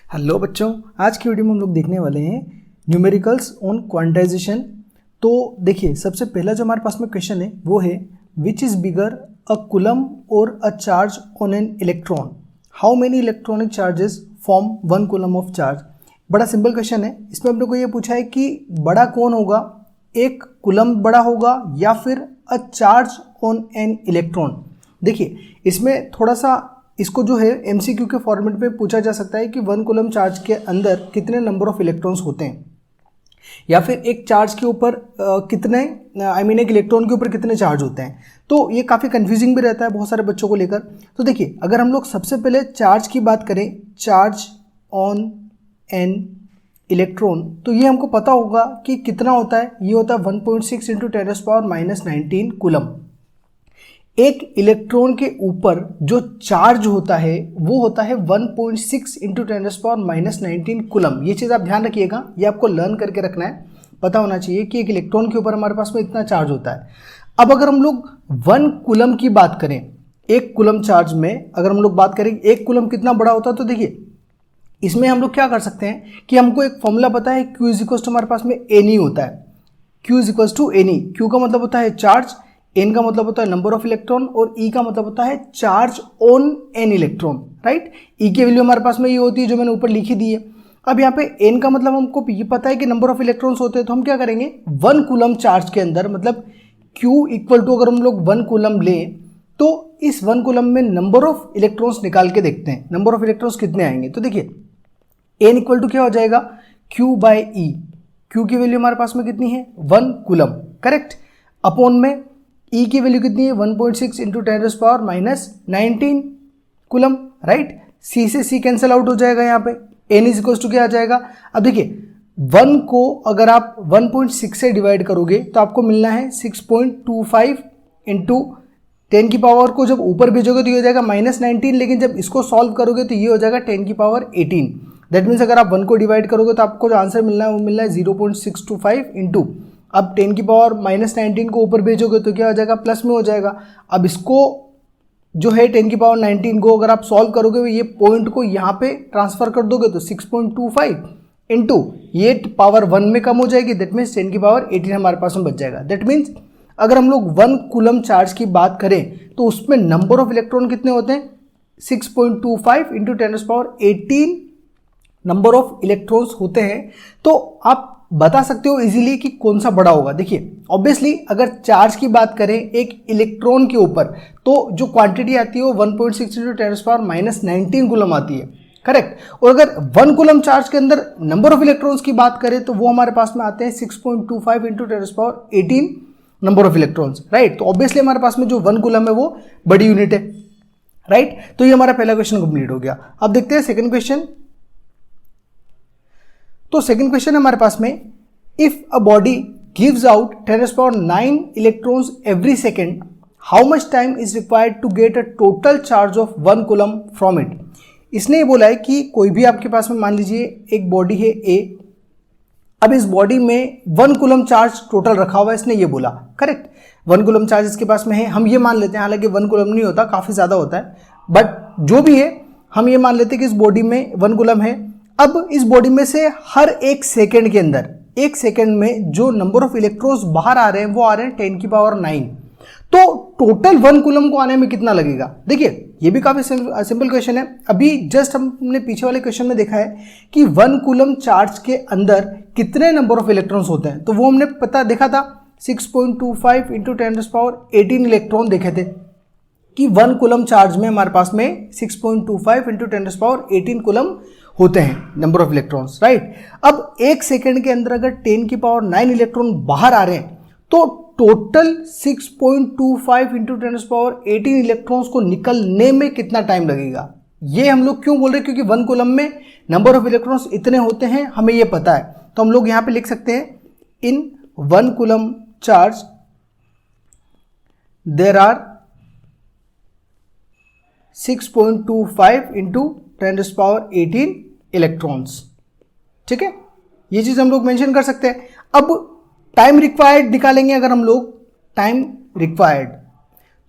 Hello बच्चों, आज की वीडियो में हम लोग देखने वाले हैं न्यूमेरिकल्स ऑन क्वांटाइजेशन। तो देखिए, सबसे पहला जो हमारे पास में क्वेश्चन है वो है which is bigger a coulomb और a charge on an electron, how many electronic charges form one coulomb of charge. बड़ा सिंपल क्वेश्चन है। इसमें अपने को ये पूछा है कि बड़ा कौन होगा, एक कूलम बड़ा होगा या फिर a charge on an electron. देखिए, इसमें थोड़ा सा इसको जो है एमसीक्यू के फॉर्मेट में पूछा जा सकता है कि वन कूलम चार्ज के अंदर कितने नंबर ऑफ इलेक्ट्रॉन्स होते हैं, या फिर एक चार्ज के ऊपर कितने एक इलेक्ट्रॉन के ऊपर कितने चार्ज होते हैं। तो ये काफ़ी कंफ्यूजिंग भी रहता है बहुत सारे बच्चों को लेकर। तो देखिए, अगर हम लोग सबसे पहले चार्ज की बात करें, चार्ज ऑन एन इलेक्ट्रॉन, तो ये हमको पता होगा कि कितना होता है। ये होता है 1.6 इंटू 10⁻⁻19 कूलम। एक इलेक्ट्रॉन के ऊपर जो चार्ज होता है वो होता है 1.6 इंटू 10⁻⁻19 कूलम। ये चीज़ आप ध्यान रखिएगा, ये आपको लर्न करके रखना है, पता होना चाहिए कि एक इलेक्ट्रॉन के ऊपर हमारे पास में इतना चार्ज होता है। अब अगर हम लोग 1 कूलम की बात करें, एक कूलम चार्ज में अगर हम लोग बात करें एक कूलम कितना बड़ा होता है, तो देखिए इसमें हम लोग क्या कर सकते हैं कि हमको एक फॉर्मूला पता है, Q इज इक्वल्स टू हमारे पास में एन होता है। Q is equals to n. Q का मतलब होता है चार्ज, एन का मतलब होता है नंबर ऑफ इलेक्ट्रॉन, और ई का मतलब होता है charge on an electron, right. E की वैल्यू हमारे पास में ये होती है जो मैंने ऊपर लिखी दी है। अब यहाँ पे एन का मतलब हमको ये पता है कि नंबर ऑफ इलेक्ट्रॉन्स होते हैं, तो हम क्या करेंगे 1 कूलम चार्ज के अंदर, मतलब क्यू इक्वल टू अगर हम लोग 1 कूलम लें तो इस 1 कूलम में नंबर ऑफ इलेक्ट्रॉन्स निकाल के देखते हैं, नंबर ऑफ इलेक्ट्रॉन्स कितने आएंगे। तो देखिए एन इक्वल टू क्या हो जाएगा, क्यू बाई ई। क्यू की वैल्यू हमारे पास में कितनी है 1 कूलम, करेक्ट, अपॉन में ई की वैल्यू कितनी है 1.6 इंटू 10⁻⁻19 कूलम, राइट। सी से सी कैंसिल आउट हो जाएगा, यहाँ पे एन इज इक्वल्स टू क्या आ जाएगा। अब देखिए 1 को अगर आप 1.6 से डिवाइड करोगे तो आपको मिलना है 6.25 इंटू 10 की पावर को जब ऊपर भेजोगे तो ये हो जाएगा -19, लेकिन जब इसको सॉल्व करोगे तो ये हो जाएगा 10 की पावर 18। दैट मीन्स अगर आप 1 को डिवाइड करोगे तो आपको जो आंसर मिलना है वो मिलना है 0.625 इंटू, अब 10 की पावर -19 को ऊपर भेजोगे तो क्या हो जाएगा, प्लस में हो जाएगा। अब इसको जो है 10 की पावर 19 को अगर आप सॉल्व करोगे, ये पॉइंट को यहाँ पे ट्रांसफर कर दोगे तो 6.25 इंटू ये पावर 1 में कम हो जाएगी, दैट मीन्स 10 की पावर 18 हमारे पास में बच जाएगा। दैट मीन्स अगर हम लोग 1 कूलम चार्ज की बात करें तो उसमें नंबर ऑफ इलेक्ट्रॉन कितने होते हैं 6.25 इंटू 10⁻18 नंबर ऑफ इलेक्ट्रॉन्स होते हैं। तो आप बता सकते हो इजीली कि कौन सा बड़ा होगा। देखिए ऑब्वियसली अगर चार्ज की बात करें एक इलेक्ट्रॉन के ऊपर, तो जो क्वांटिटी आती है वो 1.6 इंटू 10⁻⁻19 कूलम आती है, करेक्ट। और अगर 1 कूलम चार्ज के अंदर नंबर ऑफ इलेक्ट्रॉन्स की बात करें तो वो हमारे पास में आते हैं 6.25 into 10⁻18 number of electrons, right. तो ऑब्वियसली हमारे पास में जो 1 कूलम है वो बड़ी यूनिट है, राइट। तो ये हमारा पहला क्वेश्चन कंप्लीट हो गया। अब देखते हैं सेकंड क्वेश्चन। तो सेकंड क्वेश्चन है हमारे पास में, if a body gives out 10⁻9 electrons every second, how much time is required to get a total charge of 1 coulomb from it. इसने ये बोला है कि कोई भी आपके पास में मान लीजिए एक बॉडी है ए, अब इस बॉडी में 1 कूलम चार्ज टोटल रखा हुआ है, इसने ये बोला, करेक्ट। 1 कूलम चार्ज इसके पास में है, हम ये मान लेते हैं, हालांकि 1 कूलम नहीं होता, काफी ज्यादा होता है, बट जो भी है हम ये मान लेते हैं कि इस बॉडी में 1 कूलम है। अब इस बॉडी में से हर एक सेकेंड के अंदर, एक सेकेंड में जो नंबर ऑफ इलेक्ट्रॉन्स बाहर आ रहे हैं वो आ रहे हैं 10 की पावर 9। तो टोटल 1 कूलम को आने में कितना लगेगा। देखिए ये भी काफी सिंपल क्वेश्चन है। अभी जस्ट हमने पीछे वाले क्वेश्चन में देखा है कि 1 कूलम चार्ज के अंदर कितने नंबर ऑफ इलेक्ट्रॉन्स होते हैं, तो वो हमने पता देखा था 6.25 इंटू 10⁻18 इलेक्ट्रॉन देखे थे कि 1 कूलम चार्ज में हमारे पास में 6.25 इंटू 10⁻18 कूलम होते हैं नंबर ऑफ इलेक्ट्रॉन्स, राइट। अब एक सेकेंड के अंदर अगर 10 की पावर 9 इलेक्ट्रॉन बाहर आ रहे हैं तो टोटल 6.25 इंटू 10⁻18 इलेक्ट्रॉन्स को निकलने में कितना टाइम लगेगा। ये हम लोग क्यों बोल रहे हैं, क्योंकि 1 कूलम में नंबर ऑफ इलेक्ट्रॉन्स इतने होते हैं, हमें ये पता है। तो हम लोग यहां पे लिख सकते हैं in 1 coulomb charge there are 6.25 into 10⁻18 electrons, ठीक है। ये चीज हम लोग मेंशन कर सकते हैं। अब टाइम रिक्वायर्ड निकालेंगे, अगर हम लोग टाइम रिक्वायर्ड,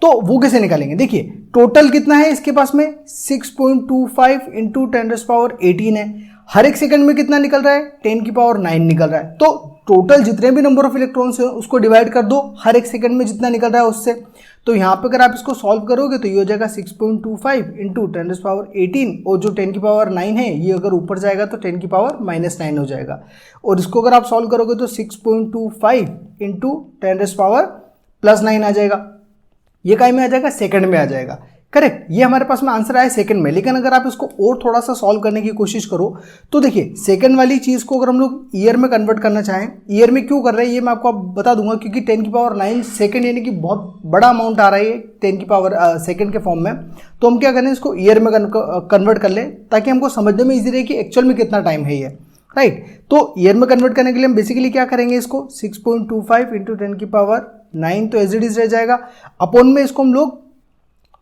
तो वो कैसे निकालेंगे? देखिए टोटल कितना है इसके पास में 6.25 इंटू 10⁻18 है। हर एक सेकंड में कितना निकल रहा है? 10⁹ निकल रहा है। तो टोटल जितने भी नंबर ऑफ इलेक्ट्रॉन्स है उसको डिवाइड कर दो हर एक सेकंड में जितना निकल रहा है उससे। तो यहाँ पे अगर आप इसको सॉल्व करोगे तो ये हो जाएगा 6.25 इंटू 10⁻18 और जो 10⁹ है ये अगर ऊपर जाएगा तो 10⁻⁹ हो जाएगा। और इसको अगर आप सॉल्व करोगे तो 6.25 इंटू 10⁻+9 आ जाएगा। ये काय में आ जाएगा? सेकंड में आ जाएगा। करेक्ट, ये हमारे पास में आंसर आया सेकंड में। लेकिन अगर आप इसको और थोड़ा सा सॉल्व करने की कोशिश करो तो देखिए सेकंड वाली चीज़ को अगर हम लोग ईयर में कन्वर्ट करना चाहें, ईयर में क्यों कर रहे हैं ये मैं आपको बता दूंगा, क्योंकि 10⁹ सेकंड यानी कि बहुत बड़ा अमाउंट आ रहा है 10⁻⁷ सेकंड के फॉर्म में। तो हम क्या करें, इसको ईयर में कन्वर्ट कर लें ताकि हमको समझने में ईजी रहे कि एक्चुअल में कितना टाइम है ये। राइट, तो ईयर में कन्वर्ट करने के लिए हम बेसिकली क्या करेंगे, इसको 6.25 इंटू 10⁹ तो एज इट इज रह जाएगा। अपॉन में इसको हम लोग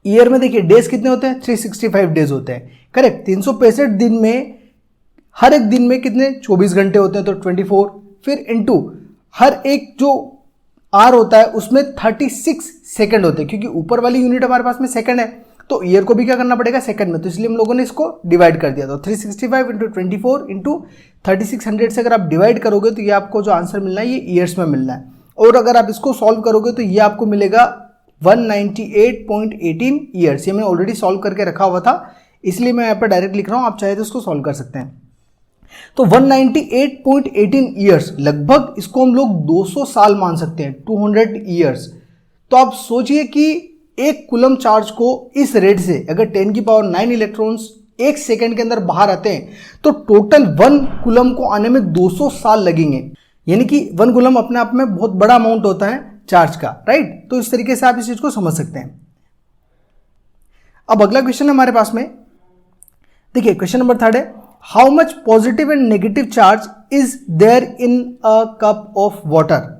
ईयर में देखिए डेज कितने होते हैं? 365 डेज होते हैं। करेक्ट, 365 दिन में हर एक दिन में कितने 24 घंटे होते हैं, तो 24। फिर इनटू हर एक जो आर होता है उसमें 36 सेकंड होते हैं, क्योंकि ऊपर वाली यूनिट हमारे पास में सेकंड है तो ईयर को भी क्या करना पड़ेगा? सेकंड में। तो इसलिए हम लोगों ने इसको डिवाइड कर दिया। तो 365 इंटू 24 इंटू 3600 से अगर आप डिवाइड करोगे तो ये आपको जो आंसर मिलना है ये ईयर्स में मिलना है। और अगर आप इसको सॉल्व करोगे तो ये आपको मिलेगा 198.18 ईयर्स। ये मैंने ऑलरेडी सॉल्व करके रखा हुआ था इसलिए मैं यहाँ पर डायरेक्ट लिख रहा हूँ, आप चाहे तो इसको सॉल्व कर सकते हैं। तो 198.18 ईयर्स लगभग इसको हम लोग 200 साल मान सकते हैं, 200 ईयर्स। तो आप सोचिए कि एक कूलम चार्ज को इस रेट से अगर 10⁹ इलेक्ट्रॉन्स एक सेकंड के अंदर बाहर आते हैं तो टोटल 1 कूलम को आने में 200 साल लगेंगे। यानी कि 1 कूलम अपने आप में बहुत बड़ा अमाउंट होता है चार्ज का। राइट, तो इस तरीके से आप इस चीज को समझ सकते हैं। अब अगला क्वेश्चन है हमारे पास में, देखिए क्वेश्चन नंबर 3 है, how much positive and negative charge is there in a cup of water.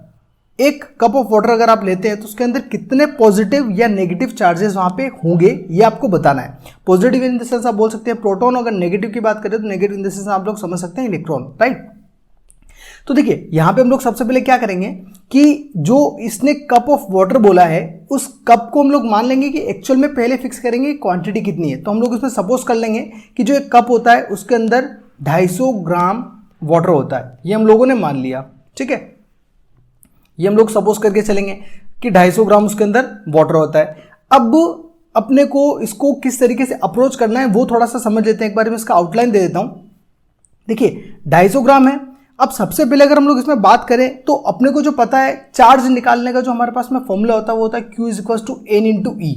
एक कप ऑफ वाटर अगर आप लेते हैं तो उसके अंदर कितने पॉजिटिव या नेगेटिव चार्जेस वहां पे होंगे ये आपको बताना है। पॉजिटिव इन द सेंस आप बोल सकते हैं प्रोटॉन, अगर नेगेटिव की बात करें तो नेगेटिव इन द सेंस आप लोग समझ सकते हैं इलेक्ट्रॉन। राइट, तो देखिए यहां पे हम लोग सबसे पहले क्या करेंगे कि जो इसने कप ऑफ वाटर बोला है उस कप को हम लोग मान लेंगे कि एक्चुअल में पहले फिक्स करेंगे क्वांटिटी कितनी है। तो हम लोग उसमें सपोज कर लेंगे कि जो एक कप होता है उसके अंदर 250 ग्राम वाटर होता है, ये हम लोगों ने मान लिया। ठीक है, ये हम लोग सपोज करके चलेंगे कि 250 ग्राम उसके अंदर वाटर होता है। अब अपने को इसको किस तरीके से अप्रोच करना है वो थोड़ा सा समझ लेते हैं। एक बार मैं इसका आउटलाइन दे देता हूं। देखिए 250 ग्राम है। अब सबसे पहले अगर हम लोग इसमें बात करें तो अपने को जो पता है चार्ज निकालने का जो हमारे पास में फॉर्मूला होता है वो होता है Q = N × E।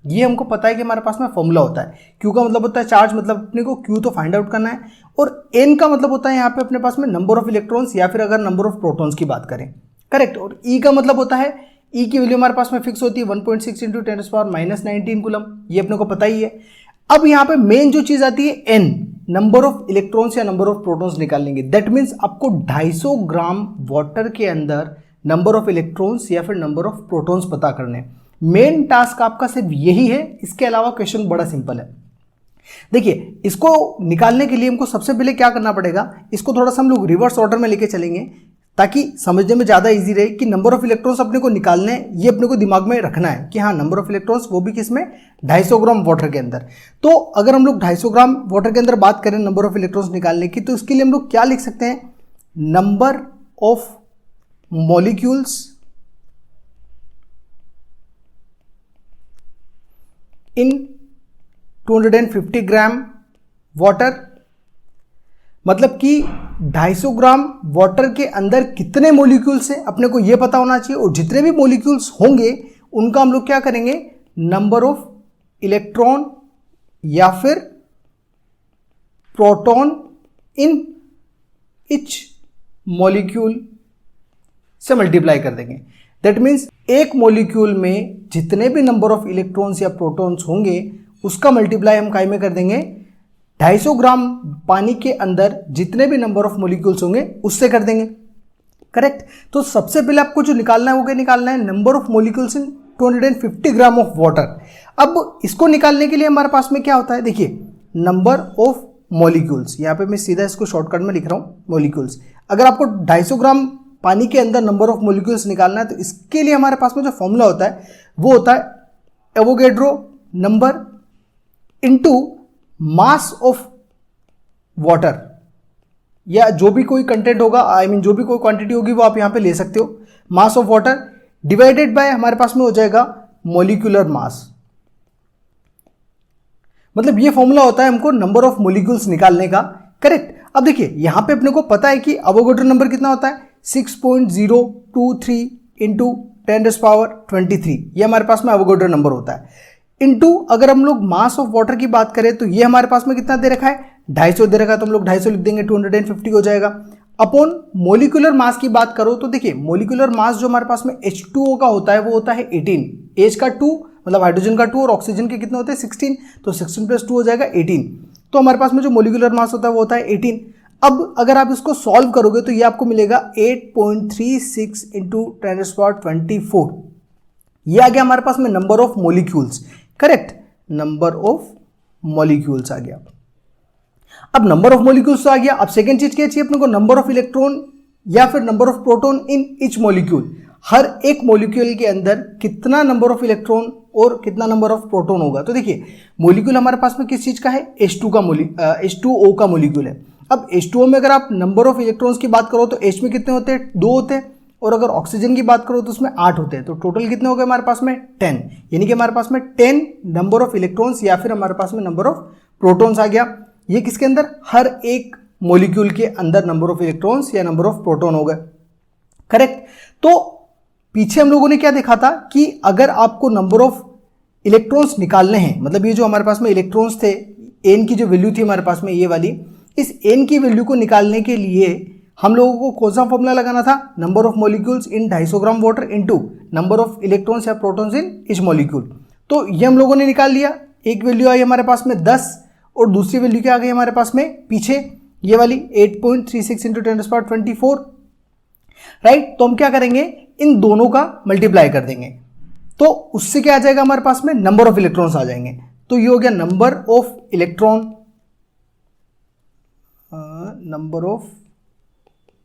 ये हमको पता है कि हमारे पास में फॉर्मूला होता है। Q का मतलब होता है चार्ज, मतलब अपने को Q तो फाइंड आउट करना है, और N का मतलब होता है यहाँ पे अपने पास में नंबर ऑफ इलेक्ट्रॉन्स या फिर अगर नंबर ऑफ प्रोटॉन्स की बात करें। करेक्ट, और E का मतलब होता है, E की वैल्यू हमारे पास में फिक्स होती है 1.6 × 10⁻⁻19 कूलम, ये अपने को पता ही है। अब यहाँ पे मेन जो चीज आती है N, नंबर ऑफ इलेक्ट्रॉन्स या नंबर ऑफ प्रोटॉन्स निकाल लेंगे। दैट मीन्स आपको 250 ग्राम वाटर के अंदर नंबर ऑफ इलेक्ट्रॉन्स या फिर नंबर ऑफ प्रोटॉन्स पता करने। मेन टास्क आपका सिर्फ यही है, इसके अलावा क्वेश्चन बड़ा सिंपल है। देखिए इसको निकालने के लिए हमको सबसे पहले क्या करना पड़ेगा, इसको थोड़ा सा हम लोग रिवर्स ऑर्डर में लेके चलेंगे ताकि समझने में ज़्यादा इजी रहे कि नंबर ऑफ इलेक्ट्रॉन्स अपने को निकालने, ये अपने को दिमाग में रखना है कि हाँ नंबर ऑफ इलेक्ट्रॉन्स वो भी किसमें 250 ग्राम वाटर के अंदर। तो अगर हम लोग 250 ग्राम वाटर के अंदर बात करें नंबर ऑफ इलेक्ट्रॉन्स निकालने की, तो इसके लिए हम लोग क्या लिख सकते हैं, number of molecules in 250 gram water. मतलब कि 250 ग्राम वाटर के अंदर कितने मॉलिक्यूल्स हैं अपने को यह पता होना चाहिए, और जितने भी मॉलिक्यूल्स होंगे उनका हम लोग क्या करेंगे, नंबर ऑफ इलेक्ट्रॉन या फिर प्रोटॉन इन इच मॉलिक्यूल से मल्टीप्लाई कर देंगे। दैट मीन्स एक मॉलिक्यूल में जितने भी नंबर ऑफ इलेक्ट्रॉन्स या प्रोटॉन्स होंगे उसका मल्टीप्लाई हम काय में कर देंगे, 250 ग्राम पानी के अंदर जितने भी नंबर ऑफ मॉलिक्यूल्स होंगे उससे कर देंगे। करेक्ट, तो सबसे पहले आपको जो निकालना है वो क्या निकालना है, number of molecules in 250 gram of water. अब इसको निकालने के लिए हमारे पास में क्या होता है, देखिए नंबर ऑफ मॉलिक्यूल्स, यहाँ पे मैं सीधा इसको शॉर्टकट में लिख रहा हूँ मॉलिक्यूल्स। अगर आपको 250 ग्राम पानी के अंदर नंबर ऑफ मॉलिक्यूल्स निकालना है तो इसके लिए हमारे पास में जो फॉर्मूला होता है वो होता है Avogadro number into mass of water, या जो भी कोई कंटेंट होगा, जो भी कोई क्वांटिटी होगी वो आप यहां पे ले सकते हो, mass of water divided by हमारे पास में हो जाएगा मॉलिक्यूलर मास। मतलब ये फॉर्मूला होता है हमको नंबर ऑफ मॉलिक्यूल्स निकालने का, करेक्ट। अब देखिए यहां पे अपने को पता है कि एवोगैड्रो नंबर कितना होता है 6.023 इंटू 10⁻23, ये हमारे पास में एवोगैड्रो नंबर होता है। इंटू अगर हम लोग मास ऑफ वाटर की बात करें तो ये हमारे पास में कितना दे रखा है 250 दे रखा है, तो हम लोग 250 लिख देंगे, 250 हो जाएगा। अपॉन मोलिकुलर मास की बात करो तो देखिए मोलिकुलर मास जो हमारे पास में H2O का होता है वो होता है 18, H का 2 मतलब हाइड्रोजन का 2 और ऑक्सीजन के कितने होते हैं 16, तो 16 + 2 हो जाएगा 18, तो हमारे पास में जो मोलिकुलर मास होता है वो होता है 18। अब अगर आप इसको सॉल्व करोगे तो ये आपको मिलेगा 8.36 इंटू 10⁻24, ये आ गया हमारे पास में number of molecules, correct, number of molecules आ गया। अब नंबर ऑफ मॉलिक्यूल्स तो आ गया, अब सेकंड चीज क्या चाहिए अपने को, नंबर ऑफ इलेक्ट्रॉन या फिर number of proton in each molecule, हर एक मॉलिक्यूल के अंदर कितना नंबर ऑफ इलेक्ट्रॉन और कितना नंबर ऑफ प्रोटॉन होगा। तो देखिए मॉलिक्यूल हमारे पास में किस चीज का है H2O का मॉलिक्यूल है। अब H2O में अगर आप नंबर ऑफ इलेक्ट्रॉन्स की बात करो तो H में कितने होते हैं 2 होते हैं, और अगर ऑक्सीजन की बात करो तो उसमें 8 होते हैं, तो टोटल कितने हो गए हमारे पास में 10, यानी कि हमारे पास में 10 नंबर ऑफ इलेक्ट्रॉन्स या फिर हमारे पास में नंबर ऑफ प्रोटॉन्स आ गया। ये किसके अंदर, हर एक मॉलिक्यूल के अंदर नंबर ऑफ इलेक्ट्रॉन्स या नंबर ऑफ प्रोटॉन हो गए, करेक्ट। तो पीछे हम लोगों ने क्या देखा था कि अगर आपको नंबर ऑफ इलेक्ट्रॉन्स निकालने हैं, मतलब ये जो हमारे पास में इलेक्ट्रॉन्स थे, एन की जो वैल्यू थी हमारे पास में ये वाली, इस एन की वैल्यू को निकालने के लिए हम लोगों को कौन सा फॉर्मूला लगाना था, number of molecules in 250 gram water into number of electrons या प्रोटॉन्स इन ईच मॉलिक्यूल। तो ये हम लोगों ने निकाल लिया, एक वैल्यू आई हमारे पास में 10 और दूसरी वैल्यू क्या आ गई हमारे पास में पीछे ये वाली 8.36 इंटू 10⁻24, राइट। तो हम क्या करेंगे, इन दोनों का मल्टीप्लाई कर देंगे, तो उससे क्या आ जाएगा हमारे पास में नंबर ऑफ इलेक्ट्रॉन्स आ जाएंगे। तो ये हो गया नंबर ऑफ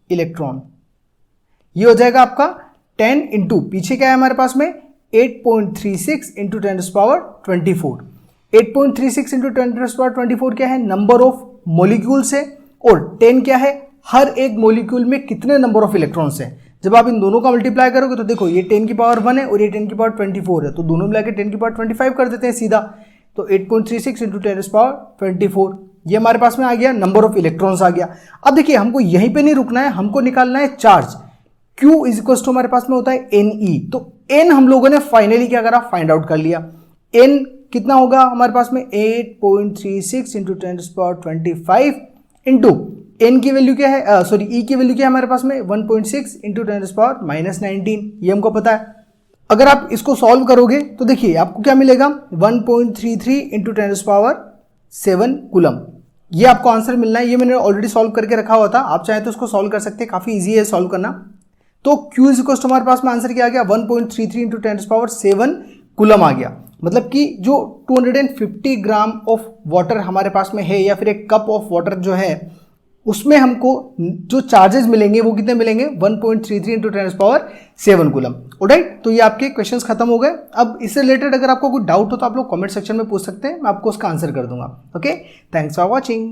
इलेक्ट्रॉन, ये हो जाएगा आपका 10 इंटू पीछे क्या है हमारे पास में 8.36 इंटू 10⁻24, 8.36 इंटू 10⁻24 क्या है, नंबर ऑफ मॉलिक्यूल्स है, और 10 क्या है, हर एक मॉलिक्यूल में कितने नंबर ऑफ इलेक्ट्रॉन्स हैं। जब आप इन दोनों का मल्टीप्लाई करोगे तो देखो ये 10 की पावर 1 है और ये 10 की पावर 24 है, तो दोनों मिला के 10 की पावर 25 कर देते हैं सीधा, तो 8.36 इंटू 10⁻24 ये हमारे पास में आ गया, नंबर ऑफ इलेक्ट्रॉन्स आ गया। अब देखिए हमको यहीं पे नहीं रुकना है, हमको निकालना है charge, Q is equal to हमारे पास में होता है Ne, तो N हम लोगों ने फाइनली क्या करा, फाइंड आउट कर लिया। N कितना होगा हमारे पास में 8.36 इंटू 10⁻25 इंटू N की वैल्यू क्या है, E की वैल्यू क्या है हमारे पास में 1.6 इंटू 10⁻19, ये हमको पता है। अगर आप इसको सॉल्व करोगे तो देखिए आपको क्या मिलेगा 1.33 इंटू 10⁻7 कूलम, ये आपको आंसर मिलना है। ये मैंने ऑलरेडी सॉल्व करके रखा हुआ था, आप चाहे तो इसको सॉल्व कर सकते हैं, काफी इजी है सॉल्व करना। तो Q इज इक्वल टू हमारे पास में आंसर क्या आ गया 1.33 इंटू 10⁻7 कूलम आ गया। मतलब कि जो 250 ग्राम ऑफ वाटर हमारे पास में है या फिर एक कप ऑफ वाटर जो है उसमें हमको जो चार्जेस मिलेंगे वो कितने मिलेंगे 1.33 इंटू 10⁻7 कूलम। ऑलराइट, तो ये आपके क्वेश्चंस खत्म हो गए। अब इससे रिलेटेड अगर आपको कोई डाउट हो तो आप लोग कमेंट सेक्शन में पूछ सकते हैं, मैं आपको उसका आंसर कर दूंगा। Okay, thanks for watching.